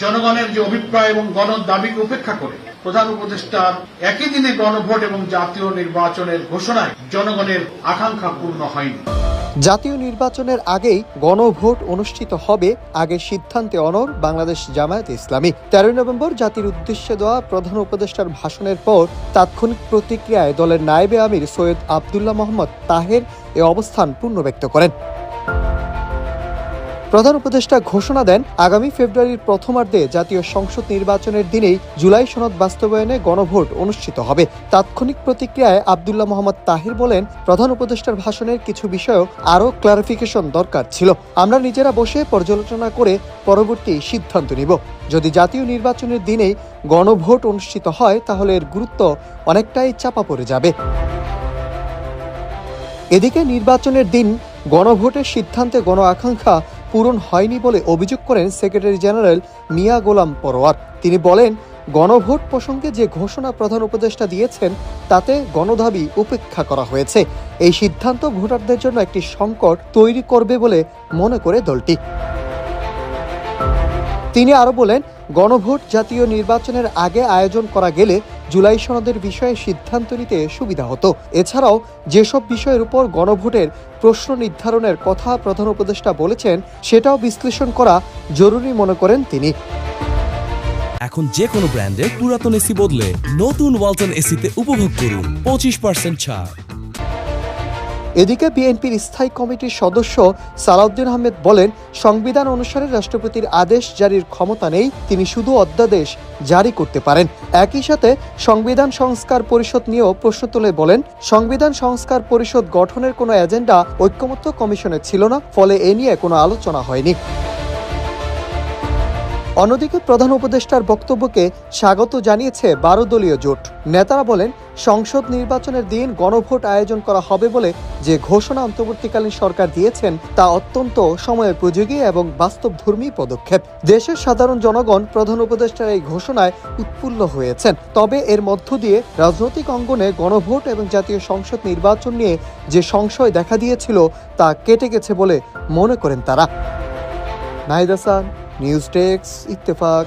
জনগণের যে অভিপ্রায় এবং গণদাবিকে উপেক্ষা করে প্রধান উপদেষ্টার একই দিনে গণভোট এবং জাতীয় নির্বাচনের ঘোষণায় জনগণের আকাঙ্ক্ষা পূর্ণ হয়নি। জাতীয় নির্বাচনের আগেই গণভোট অনুষ্ঠিত হবে, আগে সিদ্ধান্তে অনড় বাংলাদেশ জামায়াতে ইসলামী। 13 নভেম্বর জাতির উদ্দেশ্যে দেওয়া প্রধান উপদেষ্টার ভাষণের পর তাৎক্ষণিক প্রতিক্রিয়ায় দলের নায়েবে আমির সৈয়দ আব্দুল্লাহ মোহাম্মদ তাহের এ অবস্থান পুনর্ব্যক্ত করেন। প্রধান উপদেষ্টা ঘোষণা দেন, আগামী ফেব্রুয়ারির প্রথমার্ধে জাতীয় সংসদ নির্বাচনের দিনেই জুলাই সনদ বাস্তবায়নে গণভোট অনুষ্ঠিত হবে। তাৎক্ষণিক প্রতিক্রিয়ায় আব্দুল্লাহ মোহাম্মদ তাহির বলেন, প্রধান উপদেষ্টার ভাষণের কিছু বিষয়েও আরও ক্লারিফিকেশন দরকার ছিল। আমরা নিজেরা বসে পর্যালোচনা করে পরবর্তী সিদ্ধান্ত নিব। যদি জাতীয় নির্বাচনের দিনেই গণভোট অনুষ্ঠিত হয় তাহলে এর গুরুত্ব অনেকটাই চাপা পড়ে যাবে। এদিকে নির্বাচনের দিন গণভোটের সিদ্ধান্তে গণ আকাঙ্ক্ষা পূরণ হয়নি বলে অভিযোগ করেন সেক্রেটারি জেনারেল মিয়া গোলাম পরোয়ার। তিনি বলেন, গণভোট প্রসঙ্গে যে ঘোষণা প্রধান উপদেষ্টা দিয়েছেন তাতে গণদাবি উপেক্ষা করা হয়েছে। এই সিদ্ধান্ত ভোটারদের জন্য একটি সংকট তৈরি করবে বলে মনে করে দলটি। তিনি আরো বলেন, গণভোট জাতীয় নির্বাচনের আগে আয়োজন করা গেলে জুলাই সনদের বিষয়ে সিদ্ধান্ত নিতে সুবিধা হতো। এছাড়াও যেসব বিষয়ের উপর গণভোটের প্রশ্ন নির্ধারণের কথা প্রধান উপদেষ্টা বলেছেন সেটাও বিশ্লেষণ করা জরুরি মনে করেন তিনি। এখন যে কোনো ব্র্যান্ডের পুরাতন এসি বদলে নতুন ওয়ালটন এসিতে উপভোগ করুন 25% ছাড়। এদিকে বিএনপির স্থায়ী কমিটির সদস্য সালাউদ্দিন আহমেদ বলেন, সংবিধান অনুসারে রাষ্ট্রপতির আদেশ জারির ক্ষমতা নেই, তিনি শুধু অধ্যাদেশ জারি করতে পারেন। একই সাথে সংবিধান সংস্কার পরিষদ নিয়েও প্রশ্ন তুলে বলেন, সংবিধান সংস্কার পরিষদ গঠনের কোনো এজেন্ডা ঐকমত্য কমিশনে ছিল না, ফলে এ নিয়ে কোনো আলোচনা হয়নি। অন্যদিকে প্রধান উপদেষ্টার বক্তব্যকে স্বাগত জানিয়েছে 12 দলীয় জোট। নেতারা বলেন, সংসদ নির্বাচনের দিন গণভোট আয়োজন করা হবে বলে যে ঘোষণা অন্তর্বর্তীকালীন সরকার দিয়েছেন তা অত্যন্ত সময়োপযোগী এবং বাস্তবধর্মী পদক্ষেপ। দেশের সাধারণ জনগণ প্রধান উপদেষ্টার এই ঘোষণায় উৎফুল্ল হয়েছেন। তবে এর মধ্য দিয়ে রাজনৈতিক অঙ্গনে গণভোট এবং জাতীয় সংসদ নির্বাচন নিয়ে যে সংশয় দেখা দিয়েছিল তা কেটে গেছে বলে মনে করেন তারা। Nahid Hasan, news desk, Ittefaq.